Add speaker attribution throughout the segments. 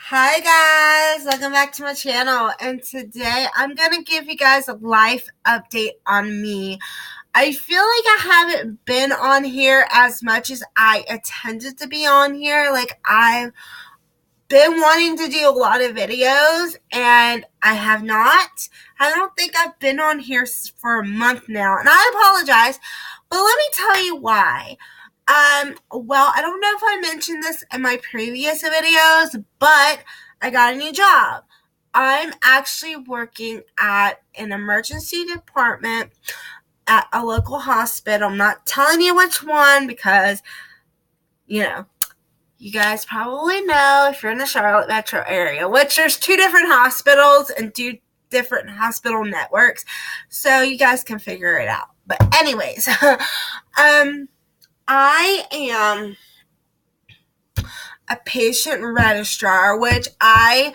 Speaker 1: Hi guys, welcome back to my channel, and today I'm going to give you guys a life update on me. I feel like I haven't been on here as much as I intended to be on here. I've been wanting to do a lot of videos and I have not. I don't think I've been on here for a month now, and I apologize, but let me tell you why. Well, I don't know if I mentioned this in my previous videos, but I got a new job. I'm actually working at an emergency department at a local hospital. I'm not telling you which one because, you guys probably know if you're in the Charlotte metro area, which there's two different hospitals and two different hospital networks, so you guys can figure it out. But anyways, I am a patient registrar, which I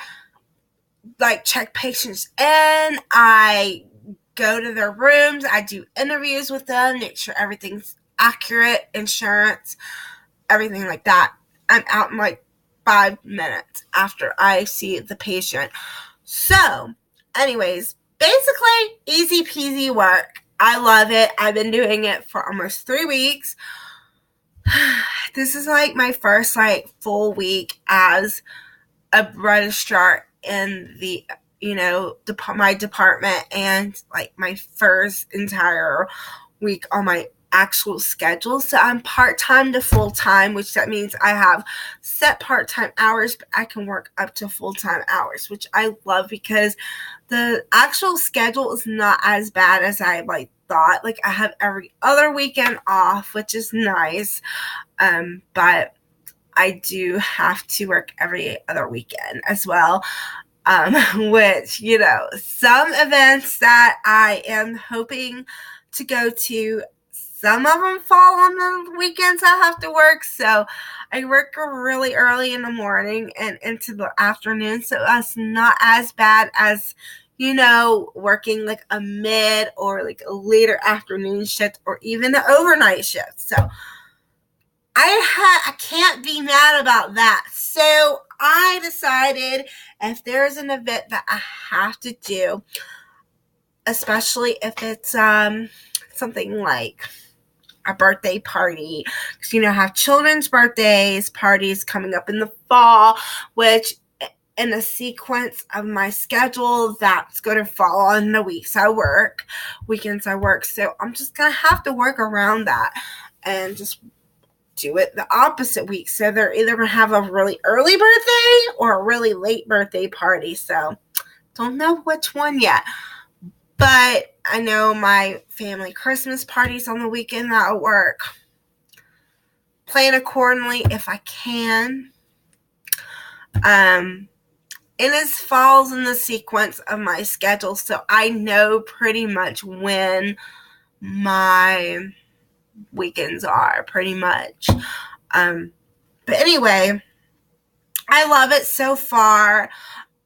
Speaker 1: check patients in. I go to their rooms. I do interviews with them, make sure everything's accurate, insurance, everything like that. I'm out in 5 minutes after I see the patient. So, anyways, basically easy peasy work. I love it. I've been doing it for almost 3 weeks. This is my first full week as a registrar in the my department, and my first entire week on my actual schedule. So I'm part-time to full-time, which that means I have set part-time hours, but I can work up to full-time hours, which I love because the actual schedule is not as bad as I thought. I have every other weekend off, which is nice. But I do have to work every other weekend as well. Which, some events that I am hoping to go to, some of them fall on the weekends I have to work. So I work really early in the morning and into the afternoon. So that's not as bad as, working a mid or a later afternoon shift or even an overnight shift. So I can't be mad about that. So I decided if there's an event that I have to do, especially if it's something like a birthday party, because I have children's parties coming up in the fall, which in the sequence of my schedule, that's going to fall on the weekends I work. So I'm just going to have to work around that and just do it the opposite week. So they're either going to have a really early birthday or a really late birthday party. So don't know which one yet. But I know my family Christmas party's on the weekend that I'll work. Plan accordingly if I can. It falls in the sequence of my schedule, so I know pretty much when my weekends are, pretty much. But anyway, I love it so far.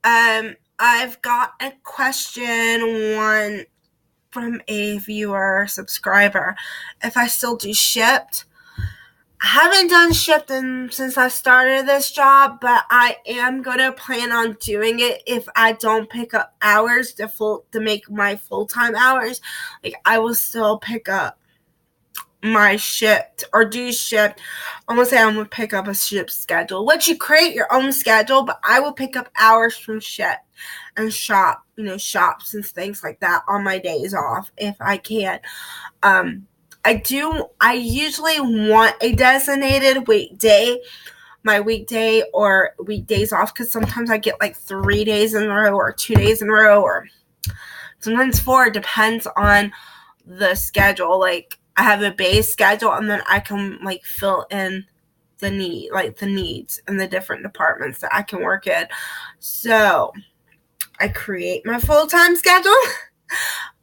Speaker 1: I've got a question from a viewer, subscriber, if I still do Shipt. I haven't done Shipt since I started this job, but I am going to plan on doing it if I don't pick up hours to make my full-time hours. I will still pick up my Shipt or do Shipt. I'm going to say I'm going to pick up a Shipt schedule, which you create your own schedule, but I will pick up hours from Shipt and shops and things like that on my days off if I can. I usually want a designated weekday, my weekday or weekdays off, because sometimes I get 3 days in a row or 2 days in a row or sometimes 4. It depends on the schedule. I have a base schedule, and then I can fill in the needs in the different departments that I can work in. So I create my full-time schedule,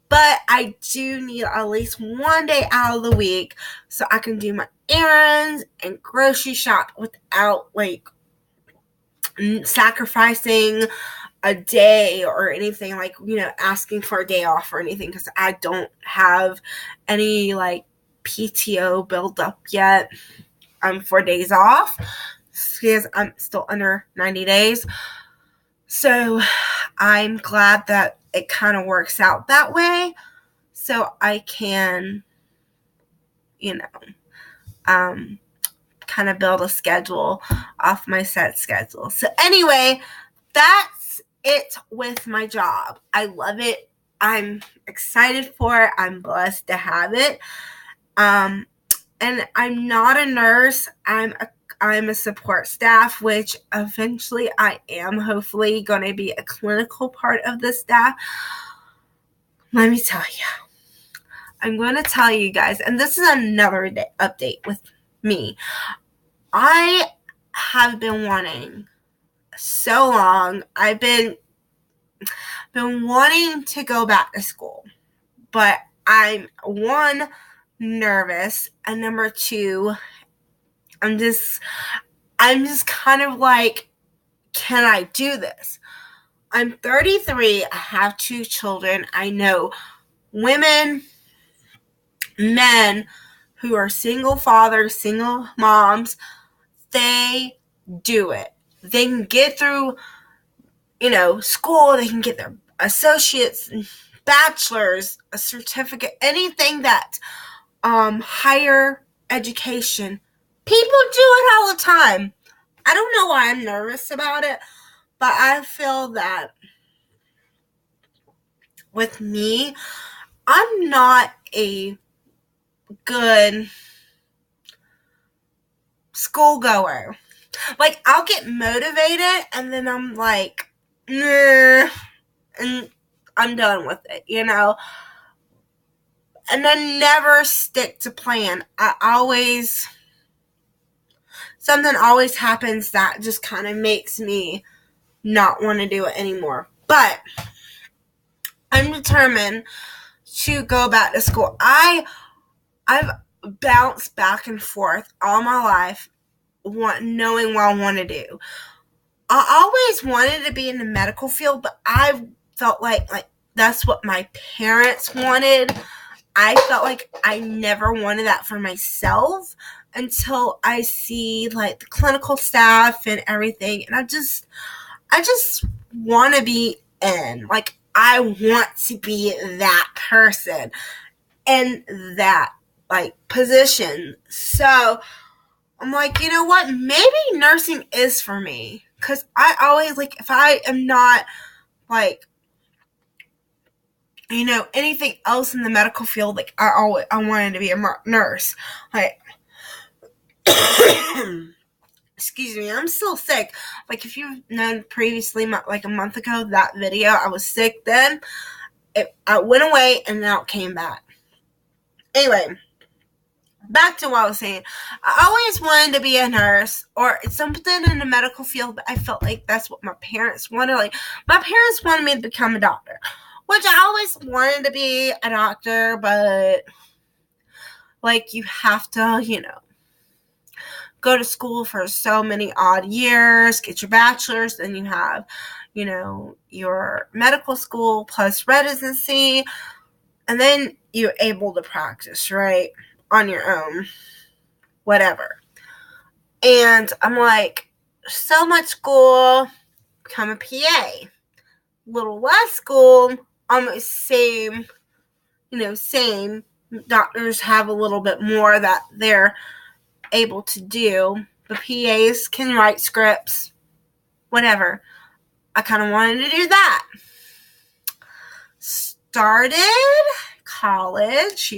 Speaker 1: but I do need at least 1 day out of the week so I can do my errands and grocery shop without sacrificing a day or anything, asking for a day off or anything, because I don't have any PTO built up yet for days off. because I'm still under 90 days. So I'm glad that it kind of works out that way. So I can, kind of build a schedule off my set schedule. So anyway, that's it with my job. I love it. I'm excited for it. I'm blessed to have it. And I'm not a nurse. I'm a support staff, which eventually I am hopefully going to be a clinical part of the staff. Let me tell you. I'm going to tell you guys, and this is another update with me. I have been wanting so long. I've been wanting to go back to school, but I'm one, nervous, and number two, I'm just kind of like, can I do this? I'm 33. I have 2 children. I know women, men who are single fathers, single moms, they do it. They can get through, school. They can get their associates, bachelor's, a certificate, anything that higher education. People do it all the time. I don't know why I'm nervous about it, but I feel that with me, I'm not a good schoolgoer. Like, I'll get motivated and then I'm like, nah, and I'm done with it, and I never stick to plan. Something always happens that just kind of makes me not want to do it anymore. But I'm determined to go back to school. I've bounced back and forth all my life, knowing what I want to do. I always wanted to be in the medical field, but I felt like that's what my parents wanted. I felt like I never wanted that for myself until I see the clinical staff and everything, and I just want to be in. I want to be that person in that position. So I'm like, you know what? Maybe nursing is for me. Because I always, if I am not, anything else in the medical field, I wanted to be a nurse. Excuse me, I'm still sick. If you've known previously, a month ago, that video, I was sick then. I went away, and now it came back. Anyway, back to what I was saying. I always wanted to be a nurse or something in the medical field, but I felt like that's what my parents wanted. My parents wanted me to become a doctor, which I always wanted to be a doctor, but you have to, go to school for so many odd years, get your bachelor's, then you have, your medical school plus residency, and then you're able to practice, right? On your own, whatever. And I'm like, so much school, become a PA. Little less school, almost same. Doctors have a little bit more that they're able to do. The PAs can write scripts, whatever. I kind of wanted to do that. Started college,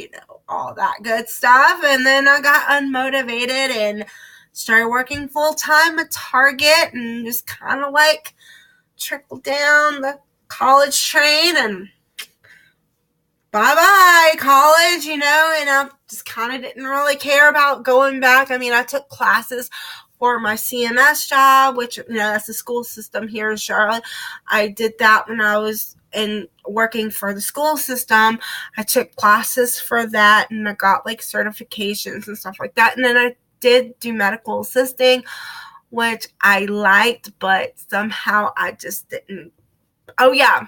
Speaker 1: all that good stuff, and then I got unmotivated and started working full-time at Target and just kind of trickled down the college train and bye-bye college, and I just kind of didn't really care about going back. I mean, I took classes for my CMS job, which, that's the school system here in Charlotte. I did that when I was working for the school system. I took classes for that, and I got certifications and stuff like that. And then I did do medical assisting, which I liked, but somehow I just didn't. Oh yeah,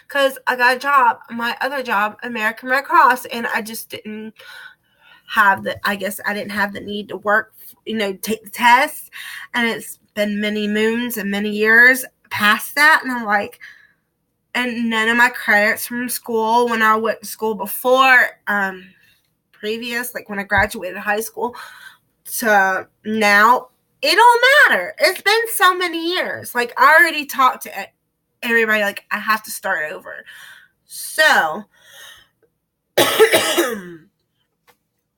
Speaker 1: because I got a job, my other job, American Red Cross, and I just didn't have I didn't have the need to work take the test, and it's been many moons and many years past that, and I'm like, and none of my credits from school when I went to school before, previous, like when I graduated high school to now, it don't matter. It's been so many years. Like, I already talked to everybody, like, I have to start over. So,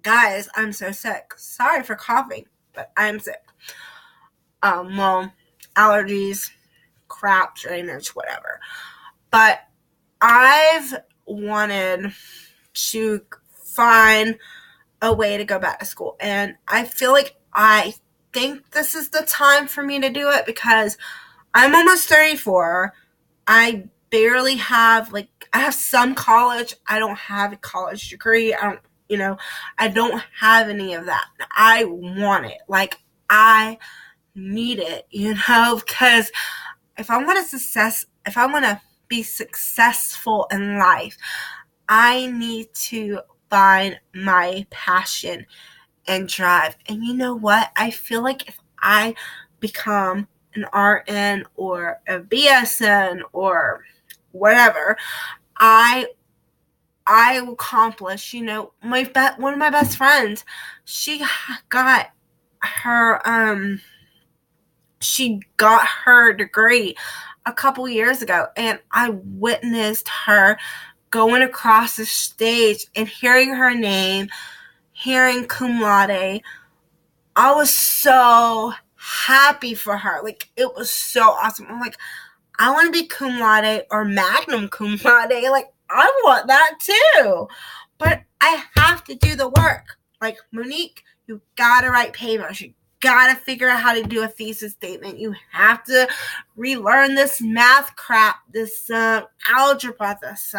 Speaker 1: guys, I'm so sick. Sorry for coughing, but I'm sick. Well, allergies, crap, drainage, whatever. But I've wanted to find a way to go back to school, and I feel like I think this is the time for me to do it because I'm almost 34. I barely have, like, I have some college. I don't have a college degree. I don't have any of that. I want it. Like, I need it, because if I want to be successful in life, I need to find my passion and drive. And you know what? I feel like if I become an RN or a BSN or whatever, I will accomplish. One of my best friends, she got her degree a couple years ago, and I witnessed her going across the stage and hearing her name, hearing cum laude. I was so happy for her. Like, it was so awesome. I'm like, I want to be cum laude or magna cum laude. Like, I want that too. But I have to do the work. Like, Monique, you gotta write papers. You gotta figure out how to do a thesis statement. You have to relearn this math crap, this algebra, this,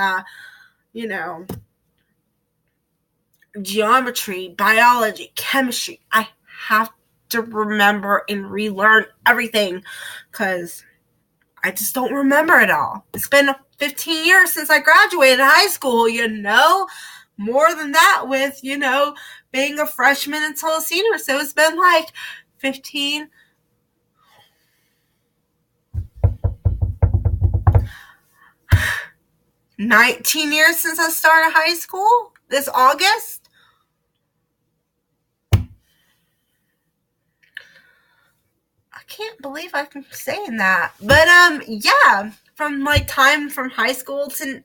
Speaker 1: geometry, biology, chemistry. I have to remember and relearn everything because I just don't remember it all. It's been 15 years since I graduated high school, more than that with, being a freshman until a senior. So it's been like 15, 19 years since I started high school this August. I can't believe I'm saying that. But, yeah, from my time from high school to,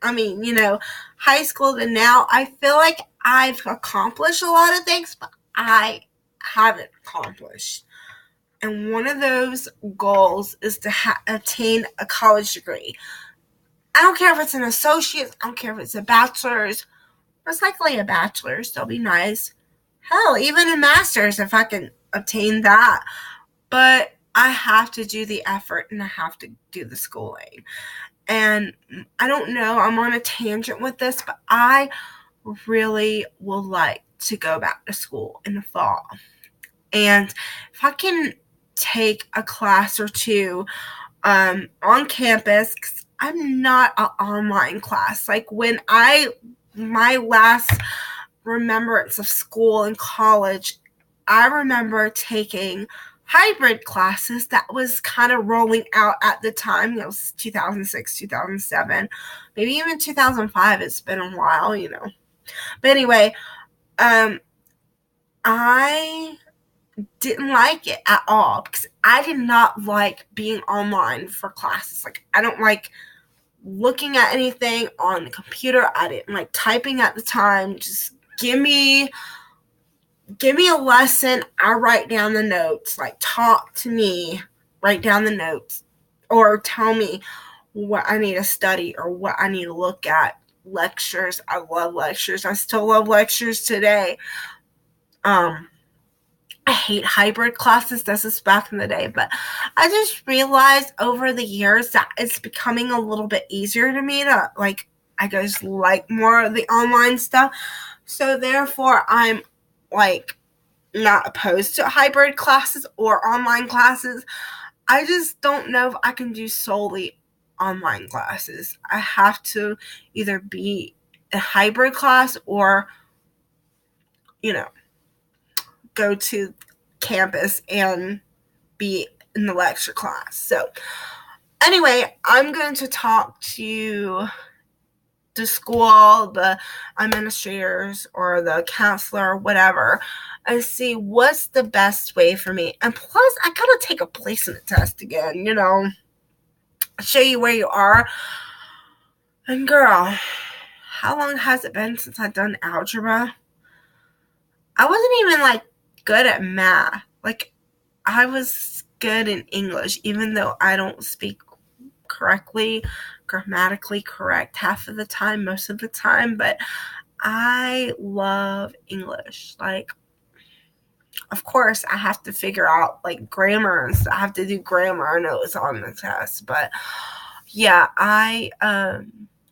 Speaker 1: high school to now, I feel like I've accomplished a lot of things, but I haven't accomplished. And one of those goals is to attain a college degree. I don't care if it's an associate's, I don't care if it's a bachelor's, most likely a bachelor's, that'll be nice. Hell, even a master's if I can obtain that. But I have to do the effort and I have to do the schooling. And I don't know, I'm on a tangent with this, but I really would like to go back to school in the fall. And if I can take a class or two on campus, 'cause I'm not an online class. Like, my last remembrance of school and college, I remember taking hybrid classes that was kind of rolling out at the time. It was 2006, 2007, maybe even 2005. It's been a while, But anyway, I didn't like it at all because I did not like being online for classes. Like, I don't like looking at anything on the computer. I didn't like typing at the time. Just give me a lesson. I write down the notes. Like, talk to me, write down the notes, or tell me what I need to study or what I need to look at. Lectures. I love lectures. I still love lectures today. I hate hybrid classes. This is back in the day, but I just realized over the years that it's becoming a little bit easier to me to, like, I just like more of the online stuff. So therefore, I'm, like, not opposed to hybrid classes or online classes. I just don't know if I can do solely online classes. I have to either be a hybrid class or, go to campus and be in the lecture class. So anyway, I'm going to talk to the school, the administrators, or the counselor, or whatever, and see what's the best way for me. And plus, I gotta take a placement test again, show you where you are. And girl, how long has it been since I've done algebra? I wasn't even good at math. I was good in English, even though I don't speak correctly, grammatically correct half of the time, most of the time, but I love English. Of course, I have to figure out grammar and stuff. I have to do grammar notes on the test, but yeah, I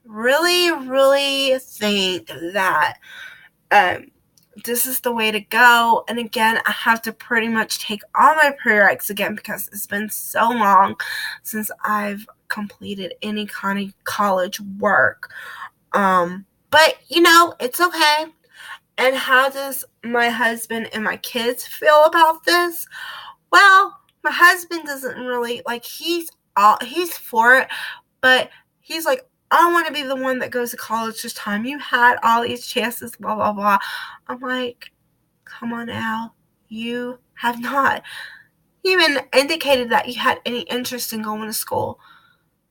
Speaker 1: really, really think that this is the way to go. And again, I have to pretty much take all my prereqs again because it's been so long since I've completed any kind of college work. But it's okay. And how does my husband and my kids feel about this? Well, my husband doesn't really he's for it, but he's like, I don't want to be the one that goes to college this time. You had all these chances, blah, blah, blah. I'm like, come on, Al. You have not even indicated that you had any interest in going to school.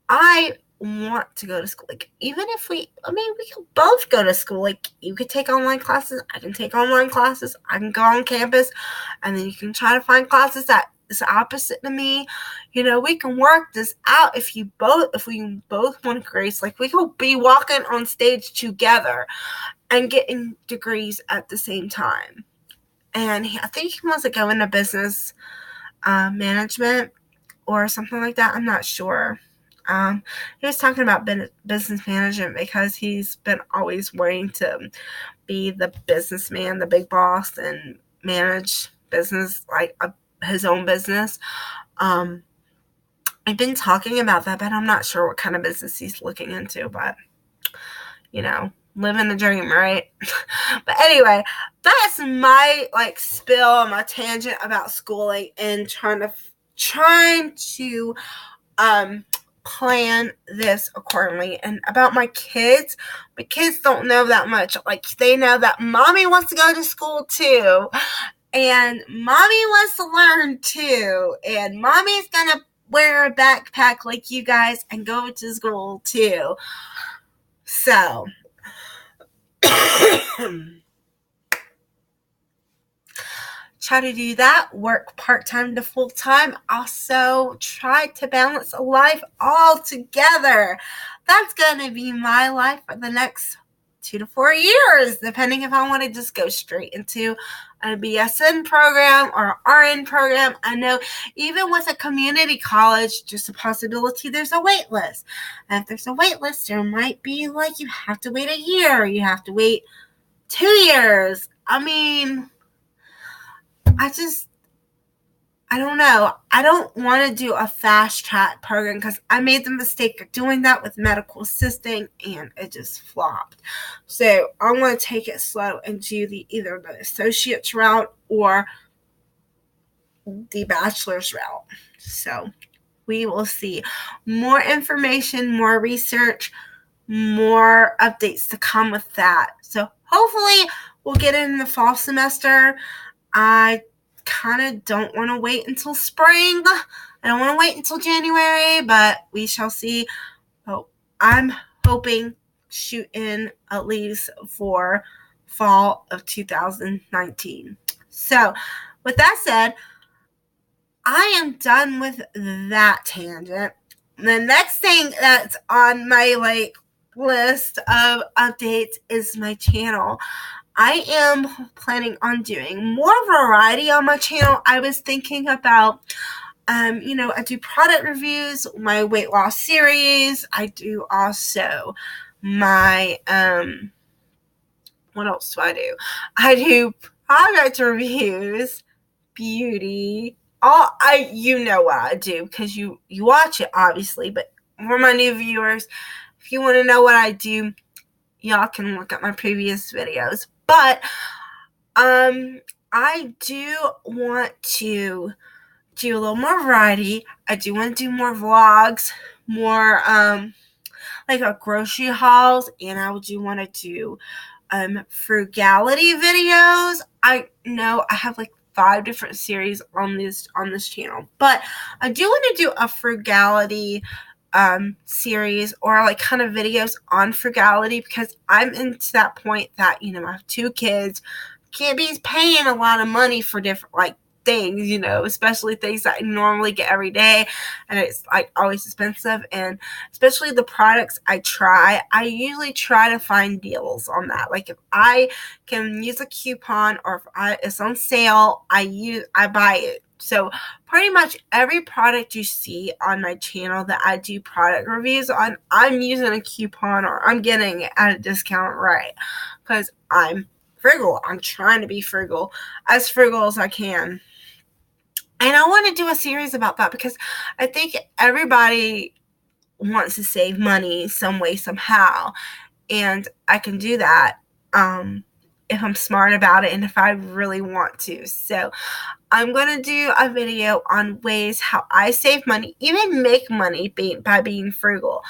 Speaker 1: I want to go to school. Even if we could both go to school. You could take online classes. I can take online classes. I can go on campus. And then you can try to find classes that is opposite to me. We can work this out if we both want to grace. We could be walking on stage together and getting degrees at the same time. And I think he wants to go into business management or something like that. I'm not sure. He was talking about business management because he's been always wanting to be the businessman, the big boss, and manage business, his own business. I've been talking about that, but I'm not sure what kind of business he's looking into, but, living the dream, right? But anyway, that's my, spill, my tangent about schooling and trying to, plan this accordingly. And about my kids don't know that much. They know that mommy wants to go to school too, and mommy wants to learn too, and mommy's gonna wear a backpack like you guys and go to school too. So try to do that, work part-time to full-time, also try to balance a life all together. That's going to be my life for the next 2 to 4 years, depending if I want to just go straight into a BSN program or RN program. I know even with a community college, just a possibility there's a wait list. And if there's a wait list, there might be you have to wait a year, you have to wait 2 years. I don't know. I don't want to do a fast track program because I made the mistake of doing that with medical assisting and it just flopped. So I want to take it slow and do either the associate's route or the bachelor's route. So we will see. More information, more research, more updates to come with that. So hopefully we'll get in the fall semester. I kind of don't want to wait until spring. I don't want to wait until January, but we shall see. Oh, I'm hoping shoot in at least for fall of 2019. So with that said, I am done with that tangent. The next thing that's on my list of updates is my channel. I am planning on doing more variety on my channel. I was thinking about, I do product reviews, my weight loss series. I do also my, what else do? I do product reviews, beauty, what I do because you watch it obviously, but for my new viewers, if you want to know what I do, y'all can look at my previous videos. But I do want to do a little more variety. I do want to do more vlogs, more like a grocery hauls, and I do want to do frugality videos. I know I have like 5 different series on this channel, but I do want to do a frugality series, or like kind of videos on frugality, because I'm into that point that, I have 2 kids, can't be paying a lot of money for different like things, especially things that I normally get every day, and it's like always expensive. And especially the products I usually try to find deals on that. Like if I can use a coupon, or if it's on sale, I buy it. So pretty much every product you see on my channel that I do product reviews on, I'm using a coupon, or I'm getting it at a discount, right? Because I'm frugal. I'm trying to be frugal as I can. And I want to do a series about that, because I think everybody wants to save money some way, somehow. And I can do that if I'm smart about it and if I really want to. So I'm going to do a video on ways how I save money, even make money by being frugal.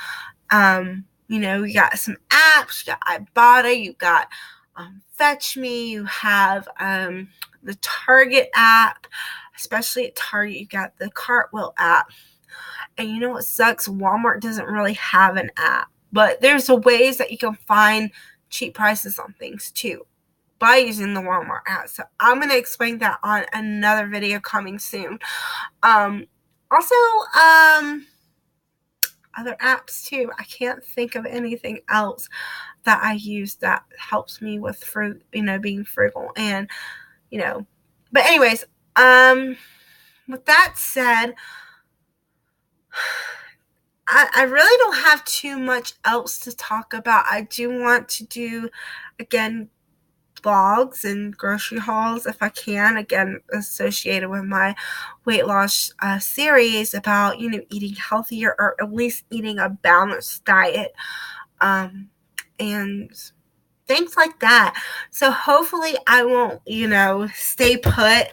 Speaker 1: You got some apps, you got Ibotta, you got Fetch Me, you have the Target app. Especially at Target, you got the Cartwheel app. And you know what sucks? Walmart doesn't really have an app. But there's ways that you can find cheap prices on things too by using the Walmart app. So I'm going to explain that on another video coming soon. Also, other apps too. I can't think of anything else that I use that helps me with being frugal. And, but anyways, with that said, I really don't have too much else to talk about. I do want to do, again, vlogs and grocery hauls if I can, again, associated with my weight loss series about, eating healthier, or at least eating a balanced diet, and things like that. So hopefully I won't, stay put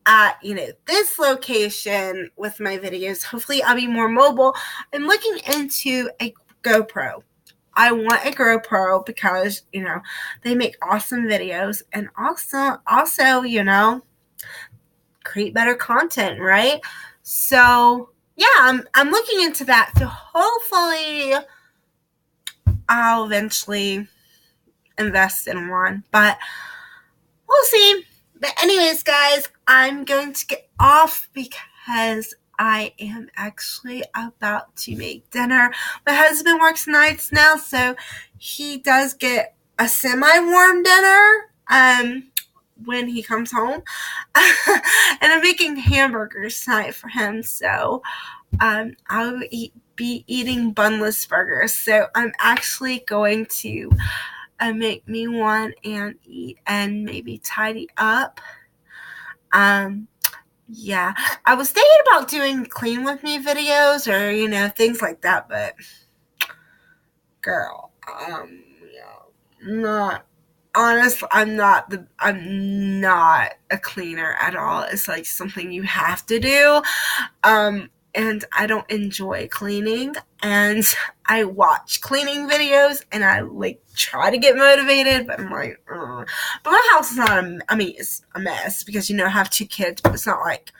Speaker 1: at, this location with my videos. Hopefully I'll be more mobile. I'm looking into a GoPro. I want a GoPro because, they make awesome videos, and also, create better content, right? So yeah, I'm looking into that. So hopefully I'll eventually invest in one, but we'll see. But anyways, guys, I'm going to get off because I am actually about to make dinner. My husband works nights now, so he does get a semi-warm dinner when he comes home. And I'm making hamburgers tonight for him, so I'll be eating bunless burgers. So I'm actually going to make me one and eat and maybe tidy up. Yeah, I was thinking about doing clean with me videos, or things like that, but girl, not honest. I'm not a cleaner at all. It's like something you have to do. And I don't enjoy cleaning, and I watch cleaning videos, and I try to get motivated, but I'm like, ugh. But my house is not it's a mess, because I have 2 kids, but it's not like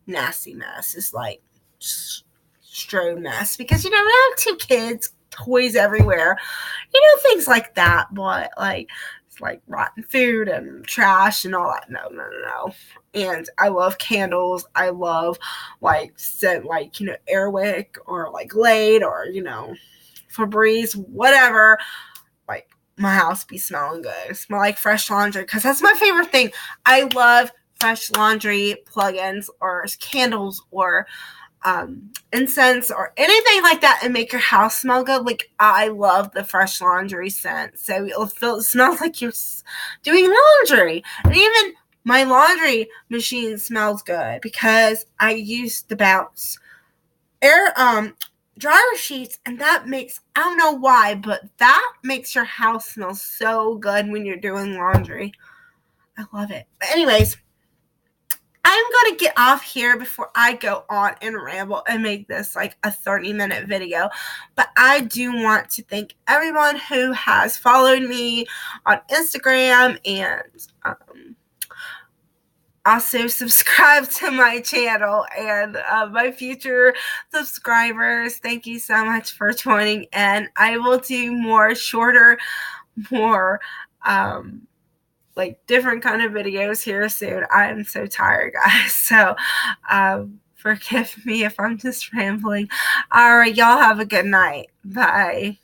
Speaker 1: nasty mess. It's like straight mess, because I have 2 kids, toys everywhere, things like that. But it's like rotten food and trash and all that. No. And I love candles. I love scent, Airwick, or Glade, or Febreze, whatever. My house be smelling good. Smell like fresh laundry, because that's my favorite thing. I love fresh laundry plugins, or candles, or incense, or anything like that, and make your house smell good. I love the fresh laundry scent, so it smells like you're doing laundry. And even my laundry machine smells good, because I use the Bounce air dryer sheets, and that makes, I don't know why, but that makes your house smell so good when you're doing laundry. I love it. But anyways, I'm going to get off here before I go on and ramble and make this like a 30-minute video. But I do want to thank everyone who has followed me on Instagram and also subscribe to my channel, and my future subscribers, thank you so much for joining in. I will do more shorter, more like different kind of videos here soon. I'm so tired, guys. So forgive me if I'm just rambling. All right, y'all have a good night. Bye.